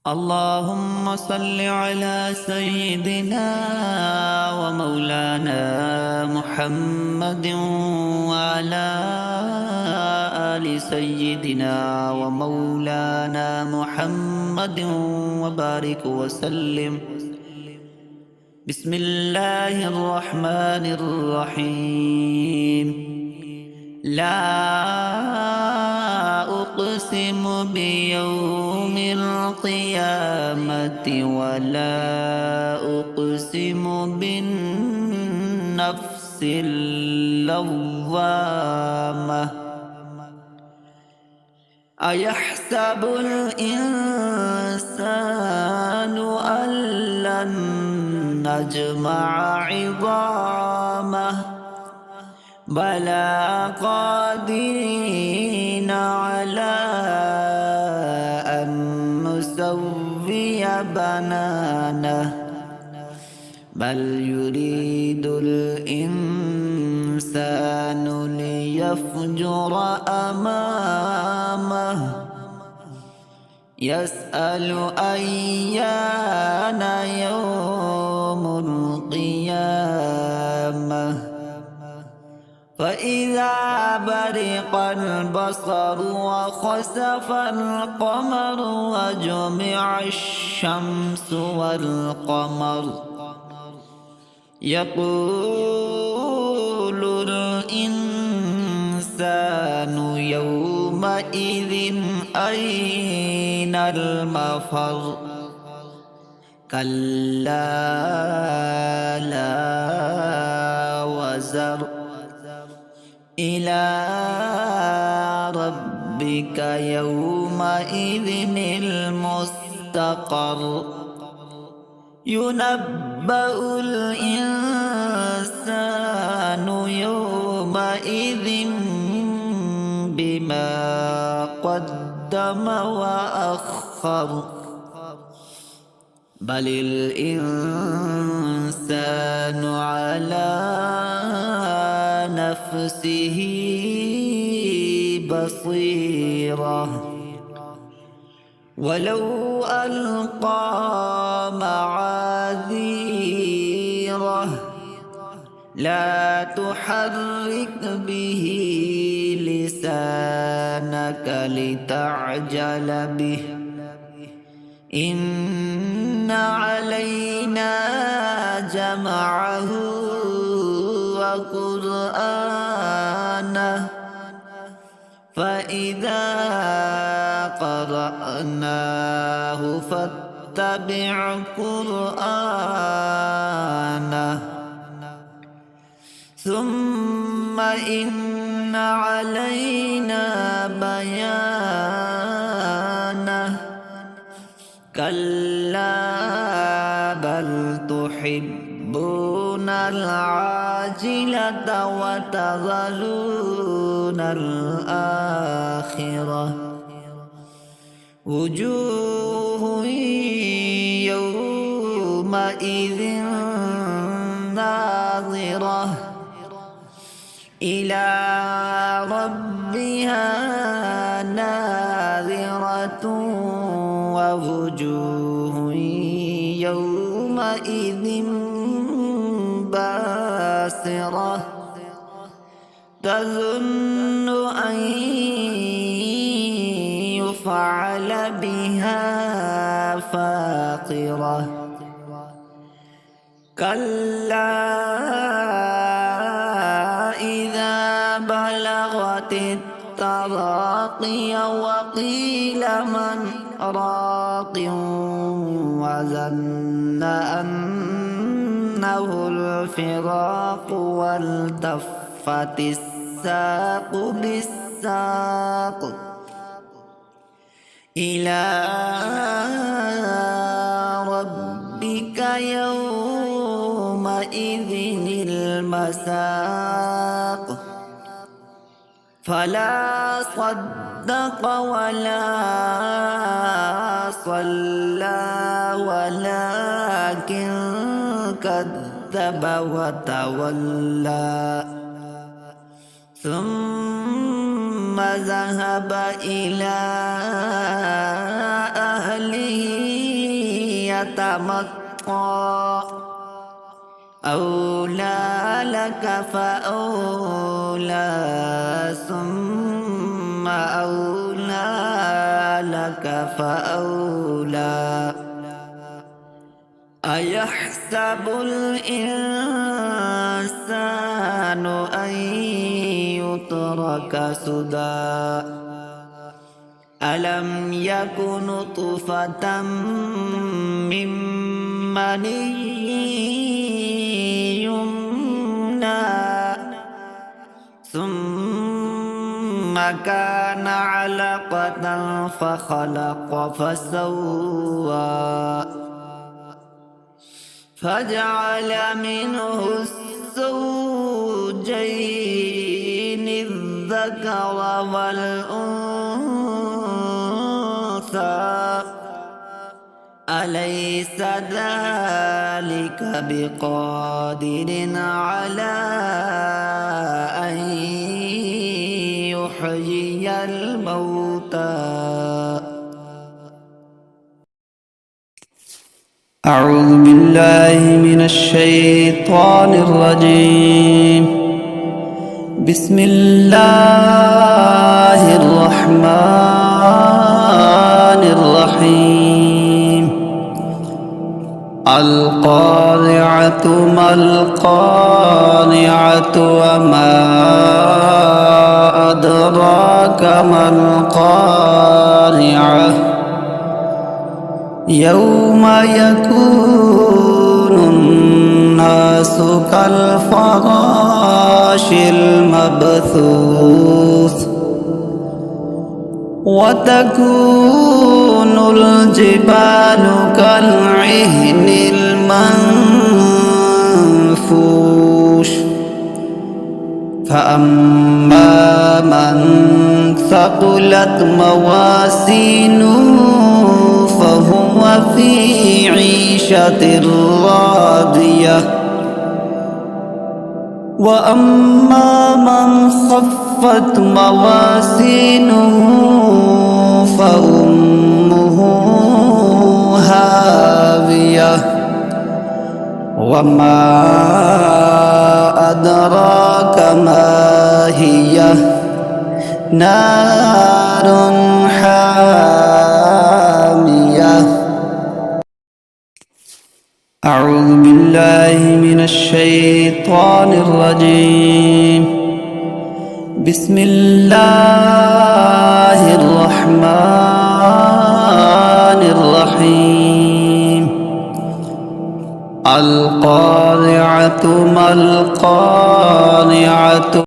اللهم صل على سيدنا ومولانا محمد وعلى آل سيدنا ومولانا محمد وبارك وسلم. بسم الله الرحمن الرحيم. لا أقسم بيوم القيامة ولا أقسم بالنفس اللوامة. أيحسب الإنسان أن لن نجمع عظامه بلى قادرين على أن نسوي بنانه بل يريد الإنسان ليفجر أمامه يسأل أيان يوم القيامة. فإذا برق البصر وخسف القمر وجمع الشمس والقمر يقول الإنسان يومئذ أين المفر. كلا لا وزر إلى ربك يومئذ المستقر. ينبأ الإنسان يومئذ بما قدم وأخر بل الإنسان على نفسه بصيرة ولو ألقى معاذيره لا تحرك به لسانك لتعجل به إن علينا جمعه وقرآنه فإذا قرأناه فاتبع قرآنه ثم إن علينا بيانه. كلا بل تحبون العاجلة وتذرون الآخرة وجوه يومئذ ناظرة إلى ربها ناظرة ووجوه يومئذ باسرة تظن أن يفعل بها فاقرة. كلا إذا بلغت التراقي وقيل من راق وظن أنه الفراق والتفت الساق بالساق إلى ربك يومئذ المساق. فلا صدق ولا صلى ولكن كذب وتولى ثم ذهب إلى أهله يتمطى أولى لك فأولى ثم أولى لك فأولى أيحسب الإنسان أن يترك سدى ألم يك نطفة من مني يمنى ثم كان علقة فخلق فسوى فجعل منه الزوجين الذكر والأنثى أليس ذلك بقادر على أن يحيي الموتى أعوذ بالله من الشيطان الرجيم بسم الله الرحمن الرحيم القارعة ما القارعة وما أدراك ما القارعة يوم يكون الناس كالفراش المبثوث وتكون الجبال كالعهن المنفوش فأما من ثقلت موازينه فهو في عيشة راضية وأما من خفت موازينه فأمه هاوية وما أدراك ما هي نار حامية أعوذ بالله من الشيطان الرجيم بسم الله الرحمن الرحيم القارعة ما القارعة